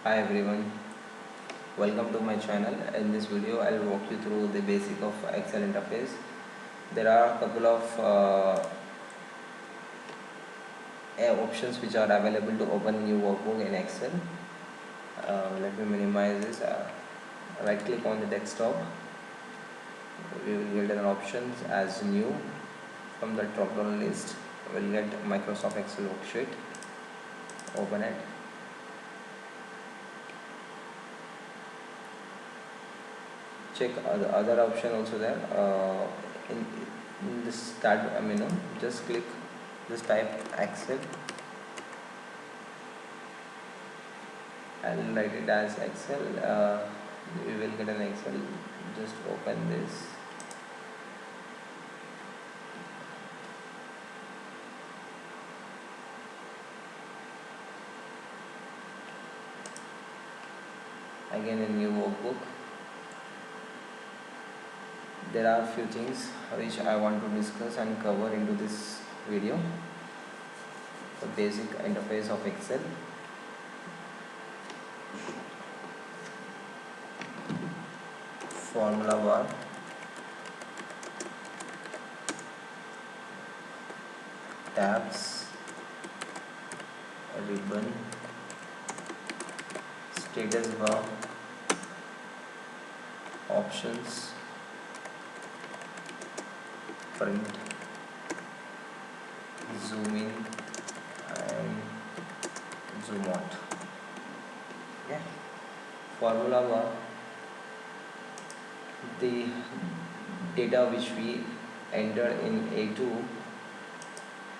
Hi everyone, welcome to my channel. In this video I'll walk you through the basic of Excel interface. There are a couple of options which are available to open new workbook in Excel. Let me minimize this. Right click on the desktop. We will get an options as new. From the drop down list we'll get Microsoft Excel worksheet. Open it. Check the other option also there. In this start menu, just click, just type Excel. I'll write it as Excel. We will get an Excel. Just open this. Again, a new workbook. There are a few things which I want to discuss and cover into this video. The basic interface of Excel. Formula bar. Tabs. Ribbon. Status bar. Options. Print, zoom in and zoom out. Okay. Formula bar, the data which we enter in A2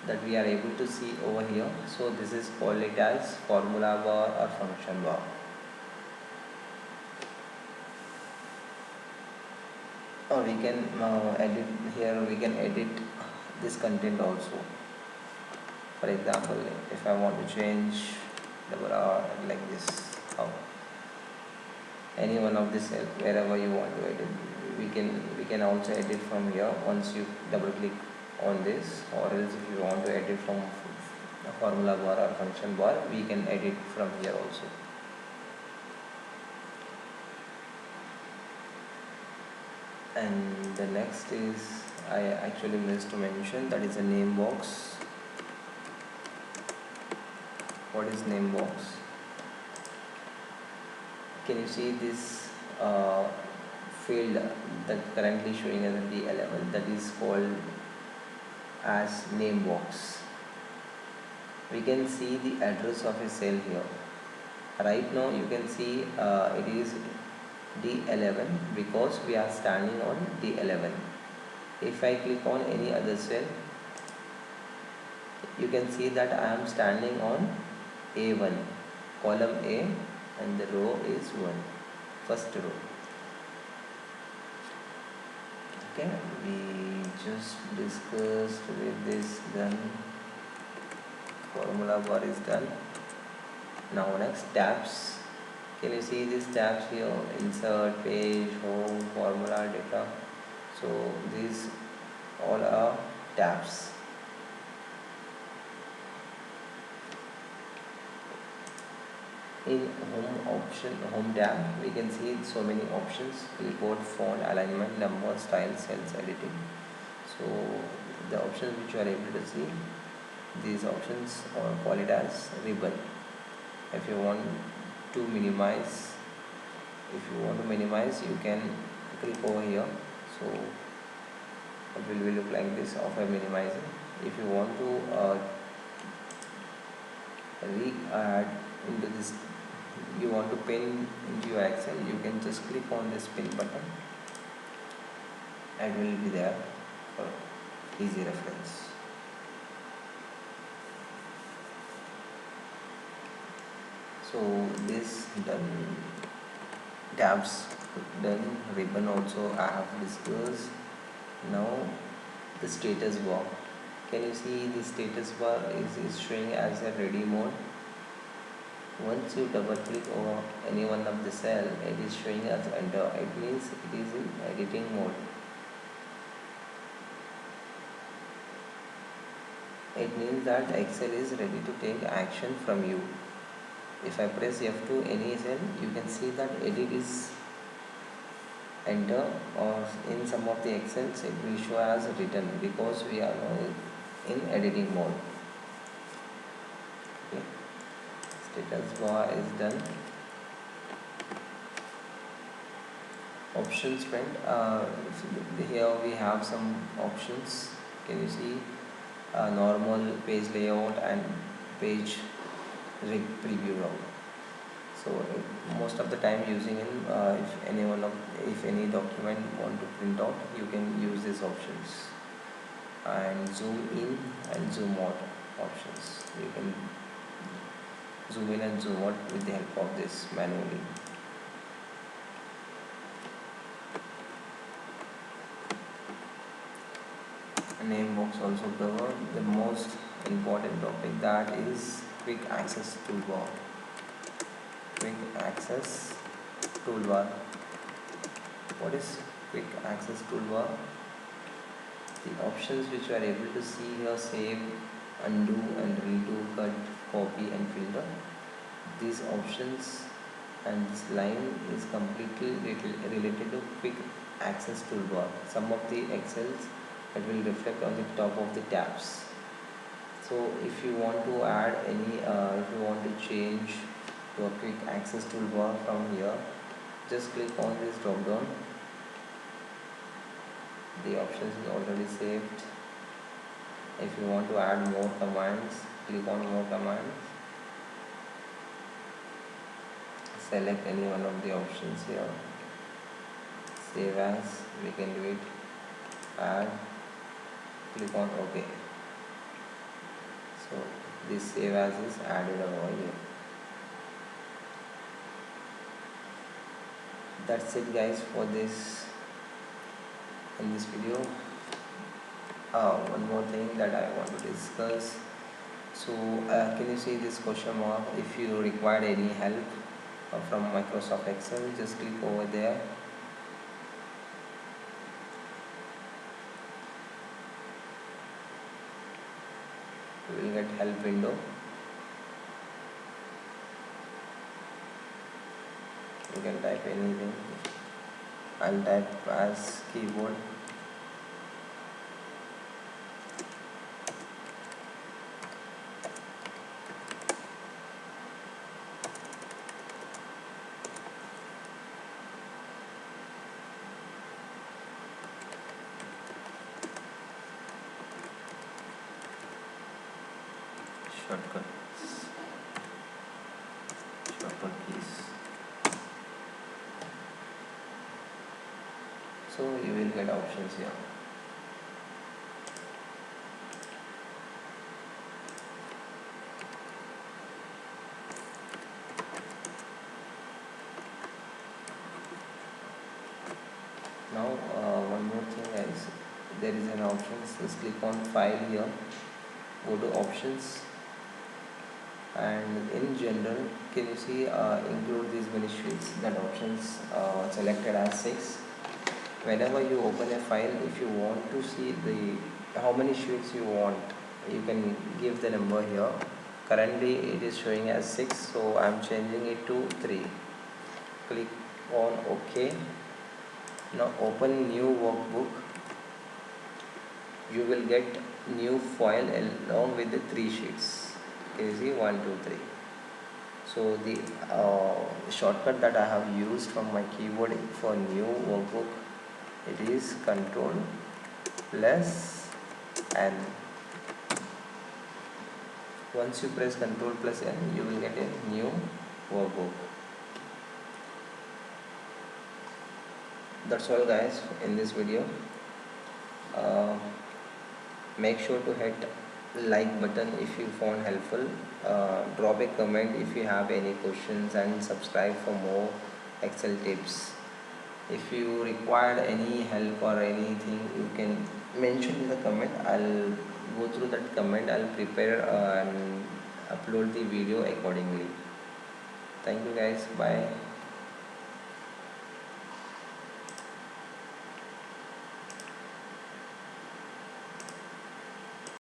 that we are able to see over here. So this is called it as formula bar or function bar. Or we can edit here, we can edit this content also. For example, if I want to change double R like this, any one of this cell, wherever you want to edit, we can also edit from here once you double click on this, or else if you want to edit from a formula bar or function bar, we can edit from here also. And the next is, I actually missed to mention, that is a name box. What is name box? Can you see this field that currently showing as a D11, that is called as name box. We can see the address of a cell here. Right now you can see it is D11 because we are standing on D11. If I click on any other cell, you can see that I am standing on A1, column A, and the row is 1, first row. Okay, we just discussed with this, done. Formula bar is done. Now next, tabs. Can you see these tabs here? Insert, page, home, formula, data. So these all are tabs. In home tab, we can see so many options: report, font, alignment, number, style, cells, editing. So the options which you are able to see, these options are called it as ribbon. If you want to minimize, you can click over here. So it will look like this after minimizing. If you want to re-add into this, you want to pin into your Excel, you can just click on this pin button. It will be there for easy reference. So this done, tabs done, ribbon also I have discussed. Now the status bar. Can you see the status bar is showing as a ready mode? Once you double click over any one of the cell, it is showing as enter. It means it is in editing mode. It means that Excel is ready to take action from you. If I press F2 any cell, you can see that edit is enter, or in some of the excels it will show as written because we are now in editing mode. Okay. Status bar is done. Options friend, here we have some options. Can you see normal, page layout and page preview route. So most of the time using in if any document want to print out, you can use these options. And zoom in and zoom out options, you can zoom in and zoom out with the help of this manually. Name box also cover the most important topic, that is quick access toolbar. Quick access toolbar. What is quick access toolbar? The options which you are able to see here: save, undo and redo, cut, copy and filter. These options and this line is completely related to quick access toolbar. Some of the excels that will reflect on the top of the tabs. So if you want to add any if you want to change to a quick access toolbar from here, just click on this drop down. The options is already saved. If you want to add more commands, click on more commands, select any one of the options here, save as, we can do it, add, click on OK. So this save as is added over here. That's it guys for this in this video. One more thing that I want to discuss. So can you see this question mark? If you require any help from Microsoft Excel, just click over there. You will get help window. You can type anything. I'll type as keyboard. Shortcut keys. So you will get options here. Now one more thing guys, there is an option. Just click on file here, go to options, and in general, can you see include these many sheets? That options selected as 6. Whenever you open a file, if you want to see the how many sheets you want, you can give the number here. Currently it is showing as 6, so I am changing it to 3. Click on OK. Now open new workbook. You will get new file along with the 3 sheets. Can you see 1, 2, 3? So the shortcut that I have used from my keyboard for new workbook, it is Control plus N. Once you press Control plus N, you will get a new workbook. That's all guys in this video. Make sure to hit like button if you found helpful. Drop a comment if you have any questions, and subscribe for more Excel tips. If you require any help or anything, you can mention in the comment. I'll go through that comment. I'll prepare and upload the video accordingly. Thank you guys. Bye.